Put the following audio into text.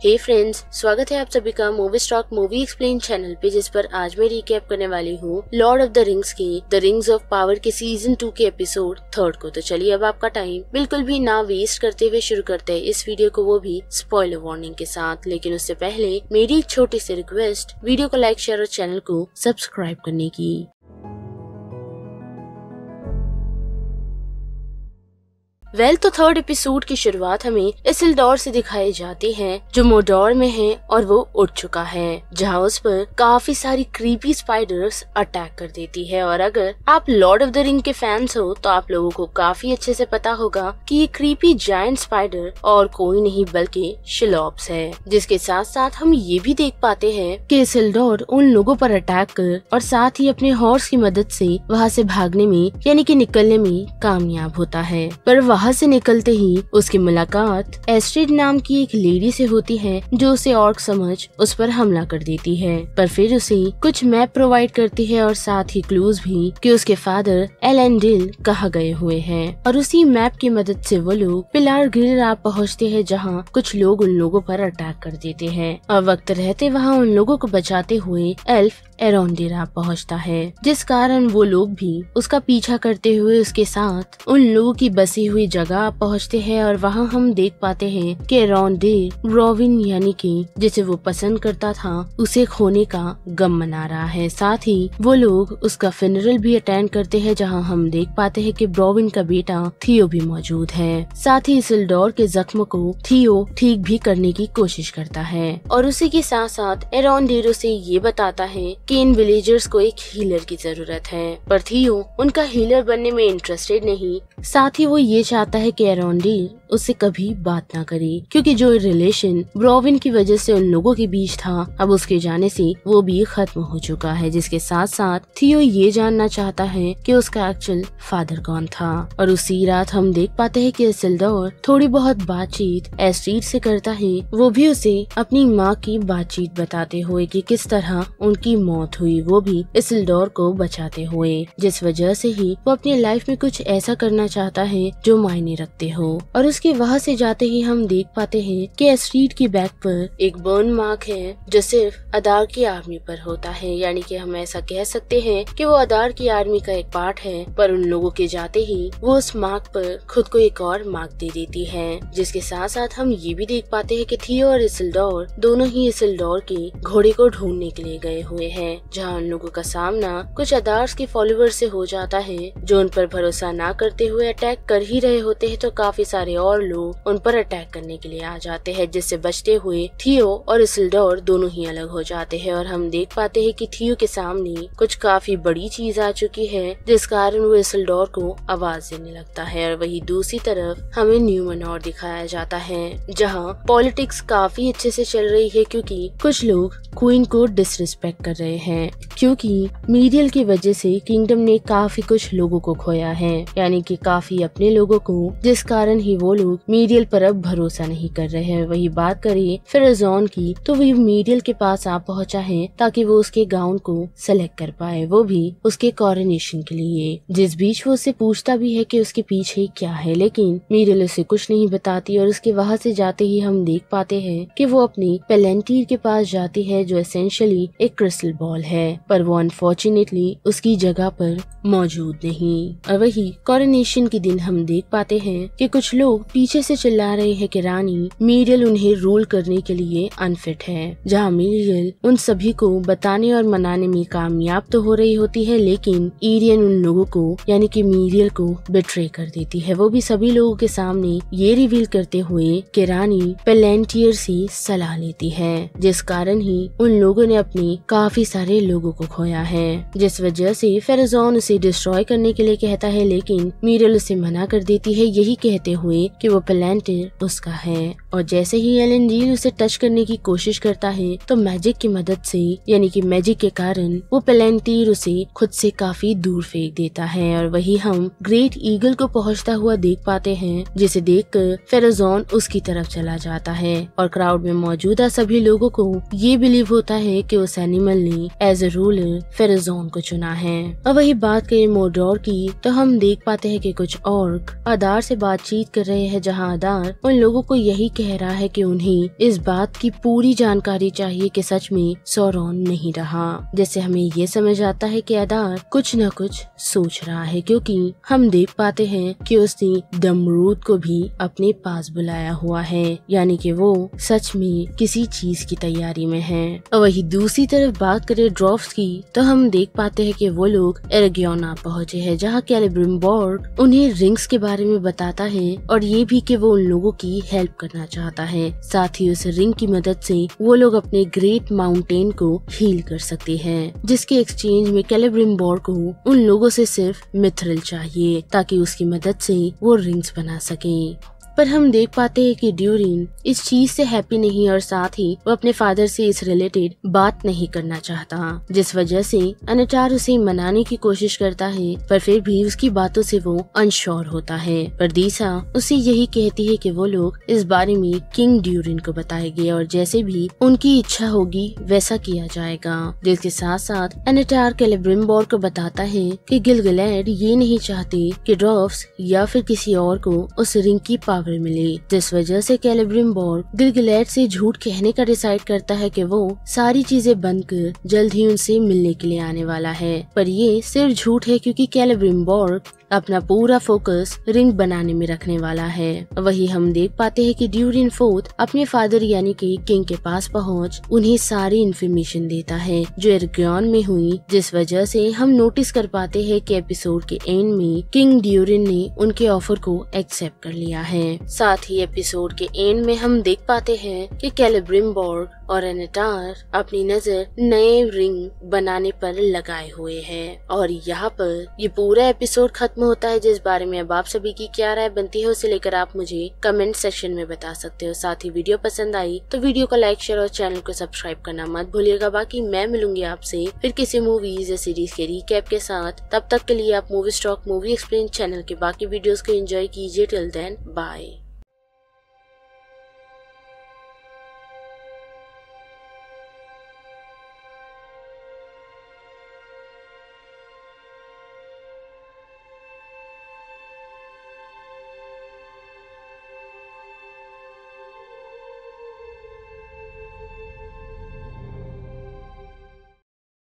हे friends, स्वागत है आप सभी का movie stock movie explain channel पे, जिस पर आज मैं रिकैप करने वाली हूँ लॉर्ड ऑफ द रिंग्स के द रिंग्स ऑफ पावर के सीजन 2 के एपिसोड 3 को। तो चलिए अब आपका टाइम बिल्कुल भी ना वेस्ट करते हुए शुरू करते हैं इस वीडियो को, वो भी स्पॉइलर वार्निंग के साथ। लेकिन उससे पहले मेरी एक छोटी सी रिक्वेस्ट, वीडियो को लाइक, शेयर और चैनल को सब्सक्राइब करने की। तो थर्ड एपिसोड की शुरुआत हमें इसिल्डोर से दिखाई जाती है, जो मोडोर में है और वो उठ चुका है, जहाँ उस पर काफी सारी क्रीपी स्पाइडर्स अटैक कर देती है। और अगर आप लॉर्ड ऑफ द रिंग के फैंस हो तो आप लोगों को काफी अच्छे से पता होगा कि ये क्रीपी जायंट स्पाइडर और कोई नहीं बल्कि शिलोप्स है। जिसके साथ साथ हम ये भी देख पाते हैं कि इसिल्डोर उन लोगों पर अटैक कर और साथ ही अपने हॉर्स की मदद से वहाँ से भागने में यानी कि निकलने में कामयाब होता है। पर वहाँ से निकलते ही उसकी मुलाकात एस्ट्रिड नाम की एक लेडी से होती है, जो उसे ऑर्क समझ उस पर हमला कर देती है। पर फिर उसे कुछ मैप प्रोवाइड करती है और साथ ही क्लूज भी कि उसके फादर एलेंडिल कहाँ गए हुए हैं। और उसी मैप की मदद से वो लोग पिलार गिल पहुँचते हैं, जहाँ कुछ लोग उन लोगों पर अटैक कर देते हैं। और वक्त रहते वहाँ उन लोगों को बचाते हुए एल्फ एरोंडिल पहुँचता है, जिस कारण वो लोग भी उसका पीछा करते हुए उसके साथ उन लोगों की बसी हुई जगह पहुंचते हैं। और वहां हम देख पाते हैं कि एरोंडिल रोविन यानी कि जिसे वो पसंद करता था उसे खोने का गम मना रहा है। साथ ही वो लोग उसका फिनरल भी अटेंड करते हैं, जहां हम देख पाते हैं कि ब्रोविन का बेटा थियो भी मौजूद है। साथ ही इसिल्डोर के जख्म को थियो ठीक भी करने की कोशिश करता है। और उसी के साथ साथ एरोंडिल उसे ये बताता है कि इन विलेजर्स को एक हीलर की जरूरत है, पर थियो उनका हीलर बनने में इंटरेस्टेड नहीं। साथ ही वो ये चाहता है कि एरोंडिल उससे कभी बात ना करे, क्योंकि जो रिलेशन ब्रोविन की वजह से उन लोगों के बीच था, अब उसके जाने से वो भी खत्म हो चुका है। जिसके साथ साथ थियो ये जानना चाहता है कि उसका एक्चुअल फादर कौन था। और उसी रात हम देख पाते हैं कि इसिल्डोर थोड़ी बहुत बातचीत एस्ट्रिड से करता है, वो भी उसे अपनी माँ की बातचीत बताते हुए कि किस तरह उनकी मौत हुई, वो भी इसिल्डोर को बचाते हुए, जिस वजह से ही वो अपनी लाइफ में कुछ ऐसा करना चाहता है जो मायने रखते हो। और उसके वहाँ से जाते ही हम देख पाते हैं कि एस्ट्रिड की बैक पर एक बर्न मार्क है, जो सिर्फ अदार की आर्मी पर होता है। यानी कि हम ऐसा कह सकते हैं कि वो अदार की आर्मी का एक पार्ट है। पर उन लोगों के जाते ही वो उस मार्क पर खुद को एक और मार्क दे देती है। जिसके साथ साथ हम ये भी देख पाते हैं कि थियो और इसिल्डोर दोनों ही इसिल्डोर के घोड़े को ढूंढने के लिए गए हुए हैं, जहाँ उन लोगों का सामना कुछ अदार्स के फॉलोअर से हो जाता है, जो उन पर भरोसा न करते हुए अटैक कर ही रहे होते हैं। तो काफी सारे और लोग उन पर अटैक करने के लिए आ जाते हैं, जिससे बचते हुए थियो और इसिल्डोर दोनों ही अलग हो जाते हैं। और हम देख पाते हैं कि थियो के सामने कुछ काफी बड़ी चीज आ चुकी है, जिस कारण वो इसिल्डोर को आवाज देने लगता है। और वही दूसरी तरफ हमें न्यूमेनोर दिखाया जाता है, जहाँ पॉलिटिक्स काफी अच्छे से चल रही है, क्योंकि कुछ लोग क्वीन को डिसरिस्पेक्ट कर रहे हैं, क्योंकि मीरियल की वजह से किंगडम ने काफी कुछ लोगों को खोया है, यानी कि काफी अपने लोगों को, जिस कारण ही वो लोग मीरियल पर अब भरोसा नहीं कर रहे हैं। वही बात करिए फेराज़ोन की, तो वही मीरियल के पास आ पहुंचा है ताकि वो उसके गाउन को सेलेक्ट कर पाए, वो भी उसके कॉरोनेशन के लिए। जिस बीच वो उससे पूछता भी है कि उसके पीछे क्या है, लेकिन मीरियल उसे कुछ नहीं बताती। और उसके वहाँ से जाते ही हम देख पाते हैं कि वो अपनी पेलेंटीर के पास जाती है, जो एसेंशियली एक क्रिस्टल बॉल है, पर वो अनफॉर्चुनेटली उसकी जगह पर मौजूद नहीं। और वही कॉरोनेशन के दिन हम देख पाते हैं कि कुछ लोग पीछे से चिल्ला रहे हैं कि रानी मीरियल उन्हें रूल करने के लिए अनफिट है, जहाँ मीरियल उन सभी को बताने और मनाने में कामयाब तो हो रही होती है, लेकिन इरियन उन लोगों को यानी कि मीरियल को बिट्रे कर देती है, वो भी सभी लोगों के सामने ये रिवील करते हुए कि रानी पेलेंटियर से सलाह लेती है, जिस कारण ही उन लोगों ने अपने काफी सारे लोगों को खोया है। जिस वजह से फेराज़ोन उसे डिस्ट्रॉय करने के लिए कहता है, लेकिन मीरियल उसे मना कर देती है, यही कहते हुए कि वो पेलेंटियर उसका है। और जैसे ही एलेंडिल उसे टच करने की कोशिश करता है, तो मैजिक की मदद से यानी कि मैजिक के कारण वो पेलेंटियर उसे खुद से काफी दूर फेंक देता है। और वही हम ग्रेट ईगल को पहुंचता हुआ देख पाते हैं, जिसे देखकर फेराज़ोन उसकी तरफ चला जाता है। और क्राउड में मौजूदा सभी लोगों को ये बिलीव होता है कि उस एनिमल ने एज ए रूलर फेराज़ोन को चुना है। और वही बात करें मोडोर की तो हम देख पाते हैं कि कुछ ऑर्क अदार से बातचीत कर रहे हैं, जहां अदार उन लोगों को यही कह रहा है कि उन्हें इस बात की पूरी जानकारी चाहिए कि सच में सौरॉन नहीं रहा। जैसे हमें ये समझ आता है कि अदार कुछ न कुछ सोच रहा है, क्योंकि हम देख पाते हैं कि उसने दमरूद को भी अपने पास बुलाया हुआ है, यानी कि वो सच में किसी चीज की तैयारी में है। और वही दूसरी तरफ बात करें ड्रॉफ्स की तो हम देख पाते हैं कि वो लोग एरगियोना पहुंचे हैं, जहां कैलिब्रिम्बोर्ग उन्हें रिंग्स के बारे में बताता है और ये भी कि वो उन लोगों की हेल्प करना चाहता है। साथ ही उस रिंग की मदद से वो लोग अपने ग्रेट माउंटेन को हील कर सकते हैं, जिसके एक्सचेंज में कैलिब्रिम्बोर्ग को उन लोगों से सिर्फ मिथ्रिल चाहिए ताकि उसकी मदद से वो रिंग्स बना सके। पर हम देख पाते हैं कि ड्यूरिन इस चीज से हैप्पी नहीं और साथ ही वो अपने फादर से इस रिलेटेड बात नहीं करना चाहता, जिस वजह से अनेटार उसे मनाने की कोशिश करता है, पर फिर भी उसकी बातों से वो अनश्योर होता है। पर दीसा उसे यही कहती है कि वो लोग इस बारे में किंग ड्यूरिन को बताएंगे और जैसे भी उनकी इच्छा होगी वैसा किया जाएगा। जिसके साथ साथ अनेटार कैलिब्रिम्बोर्ग को बताता है कि गिल-गलैड ये नहीं चाहते कि ड्रॉफ्स या फिर किसी और को उस रिंग की पावर मिले, जिस वजह से कैलिब्रिम्बोर्ग गिल-गलैड से झूठ कहने का डिसाइड करता है कि वो सारी चीजें बंद कर जल्द ही उनसे मिलने के लिए आने वाला है। पर ये सिर्फ झूठ है, क्योंकि कैलिब्रिम्बोर्ग अपना पूरा फोकस रिंग बनाने में रखने वाला है। वही हम देख पाते हैं कि ड्यूरिन फोर्थ अपने फादर यानी कि किंग के पास पहुंच उन्हें सारी इन्फॉर्मेशन देता है जो एरगियोन में हुई, जिस वजह से हम नोटिस कर पाते हैं कि एपिसोड के एंड में किंग ड्यूरिन ने उनके ऑफर को एक्सेप्ट कर लिया है। साथ ही एपिसोड के एंड में हम देख पाते हैं कि कैलिब्रिम्बोर्ग और अनेटार अपनी नजर नए रिंग बनाने पर लगाए हुए हैं। और यहाँ पर ये पूरा एपिसोड खत्म होता है, जिस बारे में अब आप सभी की क्या राय बनती है उसे लेकर आप मुझे कमेंट सेक्शन में बता सकते हो। साथ ही वीडियो पसंद आई तो वीडियो को लाइक, शेयर और चैनल को सब्सक्राइब करना मत भूलिएगा। बाकी मैं मिलूंगी आपसे फिर किसी मूवीज या सीरीज के रिकैप के साथ। तब तक के लिए आप movie stock movie explain channel के बाकी वीडियोस को एंजॉय कीजिए। Till then bye.